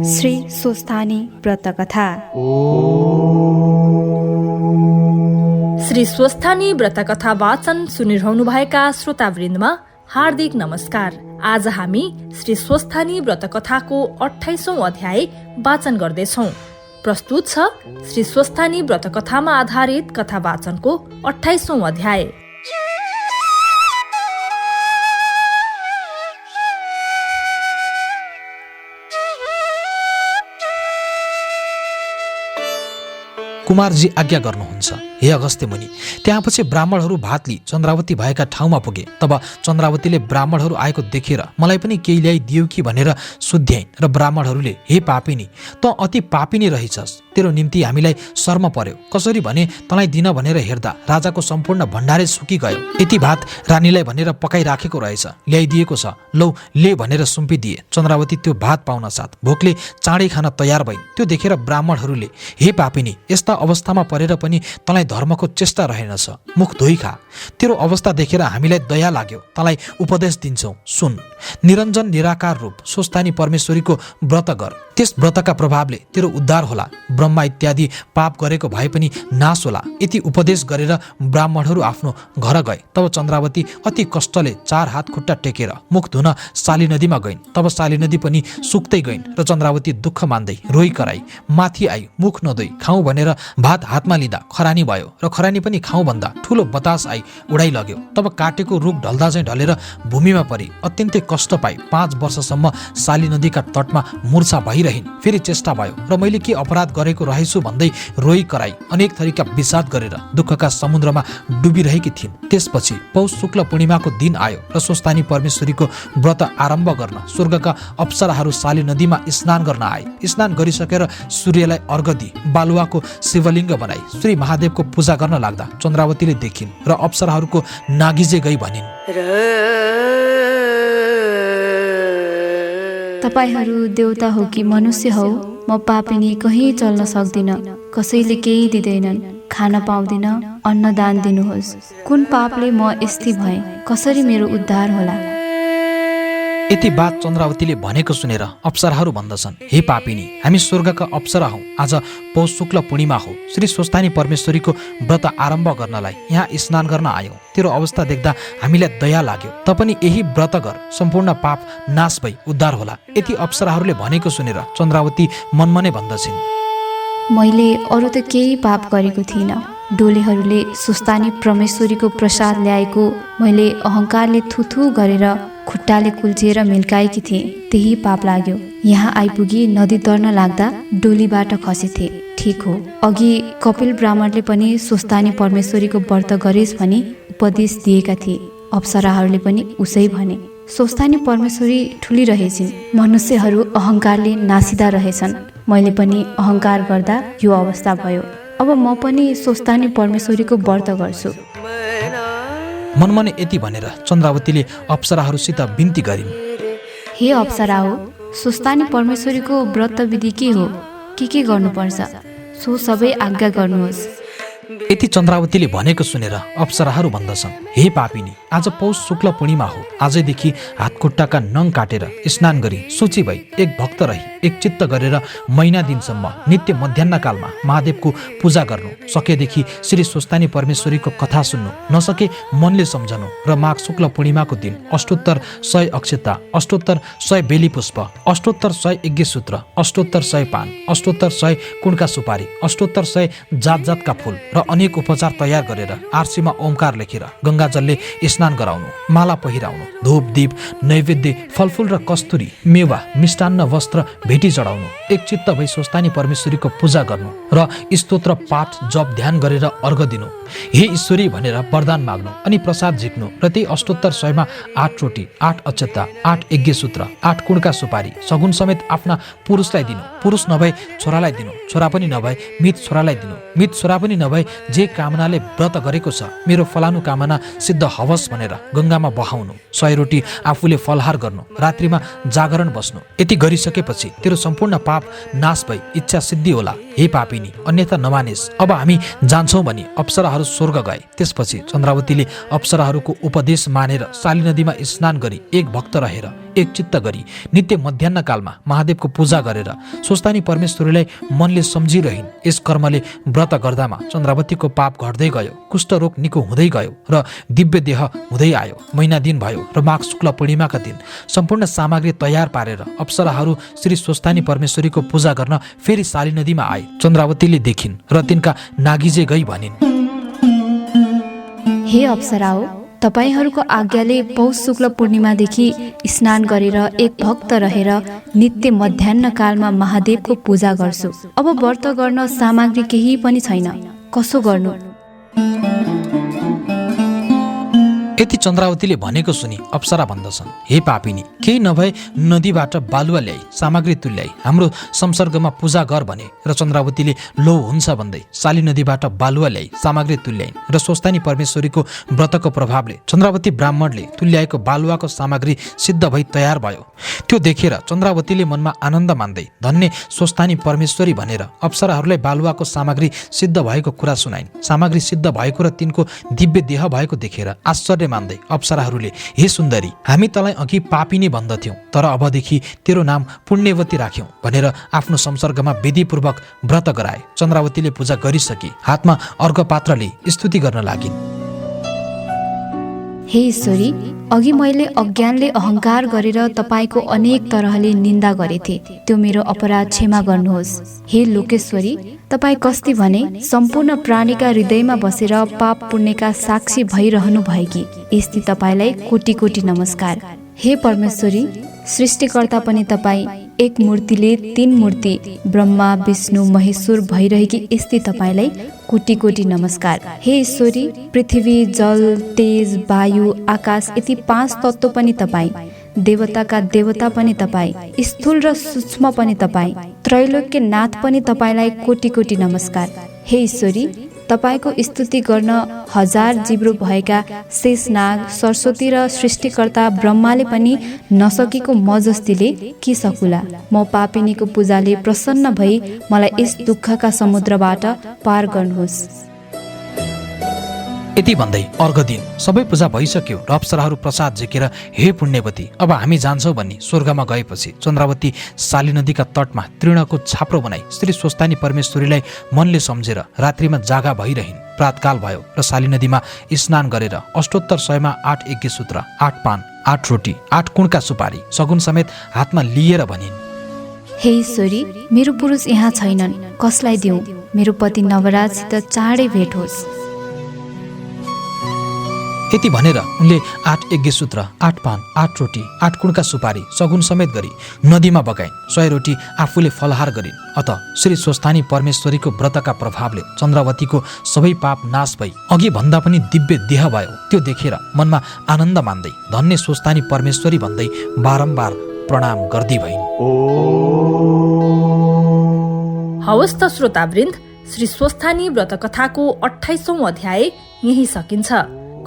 श्री स्वस्थानी व्रत कथा। श्री स्वस्थानी व्रत कथा वाचन सुनिरहनुभएका श्रोतावृन्दमा हार्दिक नमस्कार। आज हामी श्री स्वस्थानी व्रत कथाको 28औं अध्याय वाचन गर्दैछौं। प्रस्तुत छ श्री स्वस्थानी व्रत कथामा आधारित कथा वाचनको 28औं अध्याय। कुमारजी आज्ञा गर्नुहुन्छ, हे अगस्त्य मुनि। त्यहाँपछि ब्राह्मणहरू भात लिई चन्द्रावती भएका ठाउँमा पुगे। तब चन्द्रावतीले ब्राह्मणहरू आएको देखेर मलाई पनि केही ल्याइदियो कि भनेर सुध्याइन् र ब्राह्मणहरूले, हे पापिनी, त अति पापिनी रहेछस्, तेरो निम्ति हामीलाई शर्म पर्यो। कसरी भने तँलाई दिन भनेर हेर्दा राजाको सम्पूर्ण भण्डारै सुकिगयो। यति भात रानीलाई भनेर पकाइराखेको रहेछ, ल्याइदिएको छ, लौ ले भनेर सुम्पिदिए। चन्द्रावती त्यो भात पाउन साथ भोकले चाँडै खान तयार भइन्। त्यो देखेर ब्राह्मणहरूले, हे पापिनी, यस्ता अवस्थामा परेर पनि तँलाई धर्मको चेष्टा रहेनछ, मुख धोइ खा। तेरो अवस्था देखेर हामीलाई दया लाग्यो, तँलाई उपदेश दिन्छौ, सुन। निरञ्जन निराकार रूप स्वस्थानी परमेश्वरीको व्रत गर, त्यस व्रतका प्रभावले तेरो उद्धार होला। ब्रह्मा इत्यादि पाप गरेको भए पनि नाश होला। यति उपदेश गरेर ब्राह्मणहरू आफ्नो घर गए। तब चन्द्रावती अति कष्टले 4 हात खुट्टा टेकेर मुख धुन साली नदीमा गइन्। तब साली नदी पनि सुक्दै गइन् र चन्द्रावती दुःख मान्दै रोइ कराई माथि आई, मुख नधोई खाउँ भनेर भात हातमा लिँदा खरानी भयो र खरानी पनि खाउँ भन्दा ठुलो बतास आई उडाइ लग्यो। तब काटेको रुख ढल्दा चाहिँ ढलेर भूमिमा परी अत्यन्तै कष्ट पाई 5 वर्षसम्म साली नदीका तटमा मूर्छा भइरहिन्। फेरि चेष्टा भयो र मैले के अपराध गरेको रहेछु भन्दै रोइ कराई अनेक थरीका विषाद गरेर दुःखका समुद्रमा डुबिरहेकी थिइन्। त्यसपछि पौष शुक्ल पूर्णिमाको दिन आयो र स्वस्थानी परमेश्वरीको व्रत आरम्भ गर्न स्वर्गका अप्सराहरू साली नदीमा स्नान गर्न आए। स्नान गरिसकेर सूर्यलाई अर्घ दिई बालुवाको शिवलिङ्ग बनाई श्री महादेवको पूजा गर्न लाग्दा चन्द्रावतीले देखिन् र अप्सराहरूको नागिजे गई भनिन्, तपाईहरू देवता हो कि मनुष्य हो? म पापिनी, कहीँ चल्न सक्दिन, कसैले केही दिँदैनन्, खान पाउँदिन, अन्नदान दिनुहोस्। कुन पापले म यस्ती भएँ? कसरी मेरो उद्धार होला? यति बात चन्द्रावतीले भनेको सुनेर अप्सराहरू भन्दछन्, हे पापिनी, हामी स्वर्गका अप्सरा हौ। आज पौष शुक्ल पूर्णिमा हो। श्री स्वस्थानी परमेश्वरीको व्रत आरम्भ गर्नलाई यहाँ स्नान गर्न आयौँ। तेरो अवस्था देख्दा हामीलाई दया लाग्यो। तपनि यही व्रत गर, सम्पूर्ण पाप नाश भई उद्धार होला। यति अप्सराहरूले भनेको सुनेर चन्द्रावती मनमनै भन्दछिन्, मैले अरू त केही पाप गरेको थिइनँ। डोलेहरूले स्वस्थानी परमेश्वरीको प्रसाद ल्याएको मैले अहङ्कारले थुथु गरेर खुट्टाले कुल्चिएर मिल्काएकी थिएँ, त्यही पाप लाग्यो। यहाँ आइपुगी नदी तर्न लाग्दा डोलीबाट खसेथे। ठिक हो, अघि कपिल ब्राह्मणले पनि स्वस्थानी परमेश्वरीको व्रत गरेस् भनी उपदेश दिएका थिए। अप्सराहरूले पनि उसै भने। स्वस्थानी परमेश्वरी ठुली रहेछिन्, मनुष्यहरू अहङ्कारले नासिदा रहेछन्। मैले पनि अहङ्कार गर्दा यो अवस्था भयो। अब म पनि स्वस्थानी परमेश्वरीको व्रत गर्छु। मनमने यति भनेर चन्द्रावतीले अप्सराहरूसित बिन्ती गरिन्, हे अप्सरा हो, स्वस्थानी परमेश्वरीको व्रत विधि के हो? के गर्नुपर्छ? सो सबै आज्ञा गर्नुहोस्। यति चन्द्रावतीले भनेको सुनेर अप्सराहरू भन्दछन्, हे पापिनी, आज पौष शुक्ल पूर्णिमा हो। आजैदेखि हातखुट्टाका नङ काटेर स्नान गरी शुचि भई एक भक्त रही एक चित्त गरेर महिना दिनसम्म नित्य मध्याह्न कालमा महादेवको पूजा गर्नु। सकेदेखि श्री स्वस्थानी परमेश्वरीको कथा सुन्नु, नसके मनले सम्झनु र माघ शुक्ल पूर्णिमाको दिन अष्टोत्तर 100 अक्षता, अष्टोत्तर 100 बेली पुष्प, अष्टोत्तर 100 यज्ञसूत्र, अष्टोत्तर 100 पान, अष्टोत्तर 100 कुणका सुपारी, अष्टोत्तर 100 जात जातका फूल र अनेक उपचार तयार गरेर आरसीमा ओमकार लेखेर गङ्गाजलले स्नान गराउनु, माला पहिराउनु, धूप दीप नैवेद्य फलफूल र कस्तुरी मेवा मिष्टान्न वस्त्र भेटी चढाउनु, एक चित्त भई स्वस्थानी परमेश्वरीको पूजा गर्नु र स्तोत्र पाठ जप ध्यान गरेर अर्घ दिनु, हे ईश्वरी भनेर वरदान माग्नु अनि प्रसाद झिक्नु र त्यही अष्टोत्तर 100 मा 8 रोटी 8 अक्षता 8 यज्ञसूत्र 8 कुणका सुपारी सगुन समेत आफ्ना पुरुषलाई दिनु, पुरुष नभए छोरालाई दिनु, छोरा पनि नभए मित छोरालाई दिनु, मित छोरा पनि नभए जे कामनाले व्रत गरेको छ मेरो फलानु कामना सिद्ध हवस् भनेर गङ्गामा बहाउनु, 100 रोटी आफूले फलहार गर्नु, रात्रिमा जागरण बस्नु। यति गरिसकेपछि तेरो सम्पूर्ण पाप नाश भई इच्छा सिद्धि होला। हे पापिनी, अन्यथा नमानेस्। अब हामी जान्छौँ भनी अप्सराहरू स्वर्ग गए। त्यसपछि चन्द्रावतीले अप्सराहरूको उपदेश मानेर साली नदीमा स्नान गरी एक भक्त रहेर एकचित्त गरी नित्य मध्याह्न कालमा महादेवको पूजा गरेर स्वस्थानी परमेश्वरीलाई मनले सम्झिरहिन्। यस कर्मले व्रत गर्दामा चन्द्रावतीको पाप घट्दै गयो, कुष्ठरोग निको हुँदै गयो र दिव्य देह हुँदै आयो। महिना दिन भयो र माघ शुक्ल पूर्णिमाका दिन सम्पूर्ण सामग्री तयार पारेर अप्सराहरू श्री स्वस्थानी परमेश्वरीको पूजा गर्न फेरि साली नदीमा आए। चन्द्रावतीले देखिन् र तिनका नागिजे गई भनिन्, हे अप्सरा हो, तपाईहरूको आज्ञाले पौष शुक्ल पूर्णिमादेखि स्नान गरेर एक भक्त रहेर नित्य मध्याह्न कालमा महादेवको पूजा गर्छु। अब व्रत गर्न सामग्री केही पनि छैन, कसो गर्नु? यति चन्द्रावतीले भनेको सुनि अप्सरा भन्दछन्, हे पापिनी, केही नभए नदीबाट बालुवा ल्याई सामग्री तुल्याई हाम्रो संसर्गमा पूजा गर भने। र चन्द्रावतीले लो हुन्छ भन्दै साली नदीबाट बालुवा ल्याई सामग्री तुल्याइन् र स्वस्थानी परमेश्वरीको व्रतको प्रभावले चन्द्रावती ब्राह्मणले तुल्याएको बालुवाको सामग्री सिद्ध भई तयार भयो। त्यो देखेर चन्द्रावतीले मनमा आनन्द मान्दै धन्य स्वस्थानी परमेश्वरी भनेर अप्सराहरूलाई बालुवाको सामग्री सिद्ध भएको कुरा सुनाइन्। सामग्री सिद्ध भएको र तिनको दिव्य देह भएको देखेर आश्चर्य मान्दै अप्सराहरूले, हे सुन्दरी, हामी तँलाई अघि पापिनी भन्दथ्यौं, तर अबदेखि तेरो नाम पुण्यवती राख्यौं भनेर आफ्नो संसर्गमा विधिपूर्वक व्रत गराए। चन्द्रावतीले पूजा गरिसकी हातमा अर्घ पात्रले स्तुति गर्न लागिन्। हे ईश्वरी, अघि मैले अज्ञानले अहंकार गरेर तपाईको अनेक तरहले निन्दा गरेथे, त्यो मेरो अपराध क्षमा गर्नुहोस्। हे लोकेश्वरी, तपाई कस्ती भने सम्पूर्ण प्राणीका हृदयमा बसेर पाप पुण्यका साक्षी भइरहनु भएकी, यस्ती तपाईलाई कोटी कोटी नमस्कार। हे परमेश्वरी, सृष्टिकर्ता पनि तपाई एक मूर्तिले तीन मूर्ति ब्रह्मा विष्णु महेश्वर भइरहेकी यस्ती तपाईलाई कोटी कोटी नमस्कार। हे ईश्वरी, पृथ्वी जल तेज वायु आकाश यति 5 तत्त्व पनि तपाई, देवताका देवता पनि तपाई, स्थूल र सूक्ष्म पनि तपाई, त्रैलोक्य नाथ पनि तपाईलाई कोटी कोटी नमस्कार। हे ईश्वरी, तपाईको स्तुति गर्न 1000 जिब्रो भएका शेषनाग सरस्वती र सृष्टिकर्ता ब्रह्माले पनि नसकेको म जस्तीले के सकुला। म पापिनीको पूजाले प्रसन्न भई मलाई यस दुःखका समुद्रबाट पार गर्नुहोस्। यति भन्दै अर्घ दिन सबै पूजा भइसक्यो र अप्सराहरू प्रसाद झिकेर, हे पुण्यवती, अब हामी जान्छौँ भनी स्वर्गमा गएपछि चन्द्रावती साली नदीका तटमा तृणको छाप्रो बनाई श्री स्वस्थानी परमेश्वरीलाई मनले सम्झेर रात्रिमा जागा भइरहिन्। प्रातकाल भयो र साली नदीमा स्नान गरेर अष्टोत्तर 100मा 8 यज्ञसूत्र 8 पान 8 रोटी 8 कुणका सुपारी सगुन समेत हातमा लिएर भनिन्, हे ईश्वरी, मेरो पुरुष यहाँ छैनन्, कसलाई दिउँ? मेरो पति नवराजसित चाँडै भेट होस्। यति भनेर उनले 8 यज्ञसूत्र 8 पान 8 रोटी 8 कुणका सुपारी सगुन समेत गरी नदीमा बगाइन्। 100 रोटी आफूले फलहार गरिन्। अत श्री स्वस्थानी परमेश्वरीको व्रतका प्रभावले चन्द्रावतीको सबै पाप नाश भई अघि भन्दा पनि दिव्य देह भयो। त्यो देखेर मनमा आनन्द मान्दै धन्य स्वस्थानी परमेश्वरी भन्दै बारम्बार प्रणाम गर्दै भइन्। हवस् त श्रोतावृन्द, श्री स्वस्थानी व्रत कथाको 28औं अध्याय यही सकिन्छ।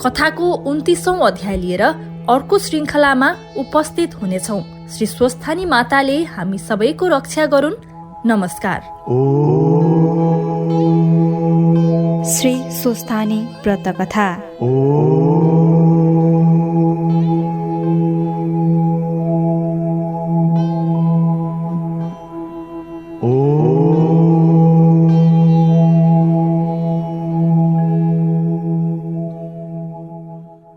कथाको 29औं अध्याय लिएर अर्को श्रृङ्खलामा उपस्थित हुनेछौँ। श्री स्वस्थानी माताले हामी सबैको रक्षा गरून्। नमस्कार। श्री स्वस्थानी व्रत कथा।